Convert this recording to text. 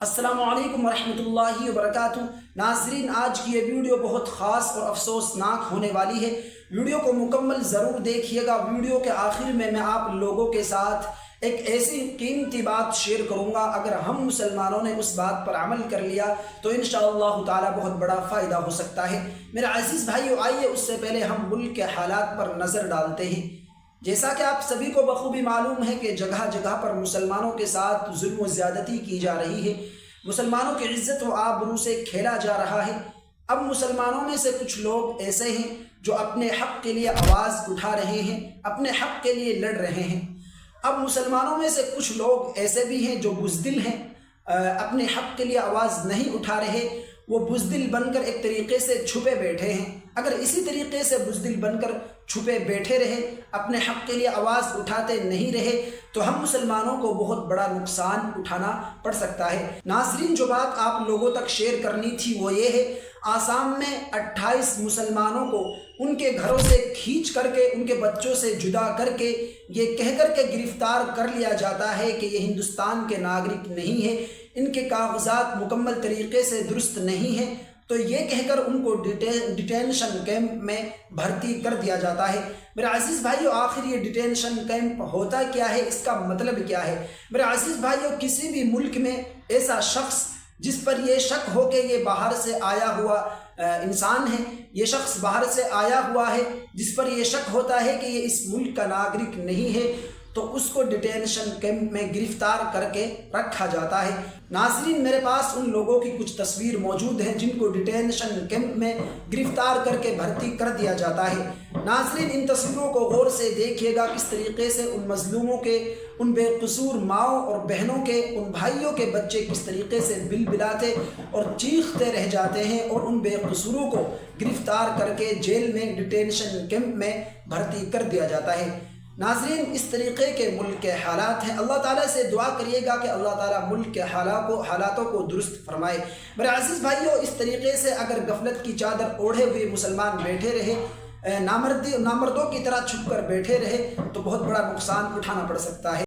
السلام علیکم ورحمۃ اللہ وبرکاتہ۔ ناظرین، آج کی یہ ویڈیو بہت خاص اور افسوسناک ہونے والی ہے۔ ویڈیو کو مکمل ضرور دیکھیے گا۔ ویڈیو کے آخر میں آپ لوگوں کے ساتھ ایک ایسی قیمتی بات شیئر کروں گا، اگر ہم مسلمانوں نے اس بات پر عمل کر لیا تو انشاءاللہ تعالی بہت بڑا فائدہ ہو سکتا ہے۔ میرے عزیز بھائیو، آئیے اس سے پہلے ہم ملک کے حالات پر نظر ڈالتے ہیں۔ جیسا کہ آپ سبھی کو بخوبی معلوم ہے کہ جگہ جگہ پر مسلمانوں کے ساتھ ظلم و زیادتی کی جا رہی ہے، مسلمانوں کی عزت و آبرو سے کھیلا جا رہا ہے۔ اب مسلمانوں میں سے کچھ لوگ ایسے ہیں جو اپنے حق کے لیے آواز اٹھا رہے ہیں، اپنے حق کے لیے لڑ رہے ہیں۔ اب مسلمانوں میں سے کچھ لوگ ایسے بھی ہیں جو بزدل ہیں، اپنے حق کے لیے آواز نہیں اٹھا رہے، وہ بزدل بن کر ایک طریقے سے چھپے بیٹھے ہیں۔ اگر اسی طریقے سے بزدل بن کر چھپے بیٹھے رہے، اپنے حق کے لیے آواز اٹھاتے نہیں رہے تو ہم مسلمانوں کو بہت بڑا نقصان اٹھانا پڑ سکتا ہے۔ ناظرین، جو بات آپ لوگوں تک شیئر کرنی تھی وہ یہ ہے، آسام میں 28 مسلمانوں کو ان کے گھروں سے کھینچ کر کے، ان کے بچوں سے جدا کر کے، یہ کہہ کر کے گرفتار کر لیا جاتا ہے کہ یہ ہندوستان کے ناگرک نہیں ہیں، ان کے کاغذات مکمل طریقے سے درست نہیں ہیں، تو یہ کہہ کر ان کو ڈیٹینشن کیمپ میں بھرتی کر دیا جاتا ہے۔ میرے عزیز بھائیو، آخر یہ ڈیٹینشن کیمپ ہوتا کیا ہے، اس کا مطلب کیا ہے؟ میرے عزیز بھائیو، کسی بھی ملک میں ایسا شخص جس پر یہ شک ہو کہ یہ باہر سے آیا ہوا انسان ہے، یہ شخص باہر سے آیا ہوا ہے، جس پر یہ شک ہوتا ہے کہ یہ اس ملک کا ناگرک نہیں ہے، تو اس کو ڈیٹینشن کیمپ میں گرفتار کر کے رکھا جاتا ہے۔ ناظرین، میرے پاس ان لوگوں کی کچھ تصویر موجود ہیں جن کو ڈیٹینشن کیمپ میں گرفتار کر کے بھرتی کر دیا جاتا ہے۔ ناظرین، ان تصویروں کو غور سے دیکھیے گا، کس طریقے سے ان مظلوموں کے، ان بے قصور ماؤں اور بہنوں کے، ان بھائیوں کے بچے کس طریقے سے بلبلاتے اور چیختے رہ جاتے ہیں، اور ان بے قصوروں کو گرفتار کر کے جیل میں، ڈیٹینشن کیمپ میں بھرتی کر دیا جاتا ہے۔ ناظرین، اس طریقے کے ملک کے حالات ہیں۔ اللہ تعالیٰ سے دعا کریے گا کہ اللہ تعالیٰ ملک کے حالاتوں کو درست فرمائے۔ میرے عزیز بھائیوں، اس طریقے سے اگر غفلت کی چادر اوڑھے ہوئے مسلمان بیٹھے رہے، نامردوں کی طرح چھپ کر بیٹھے رہے، تو بہت بڑا نقصان اٹھانا پڑ سکتا ہے۔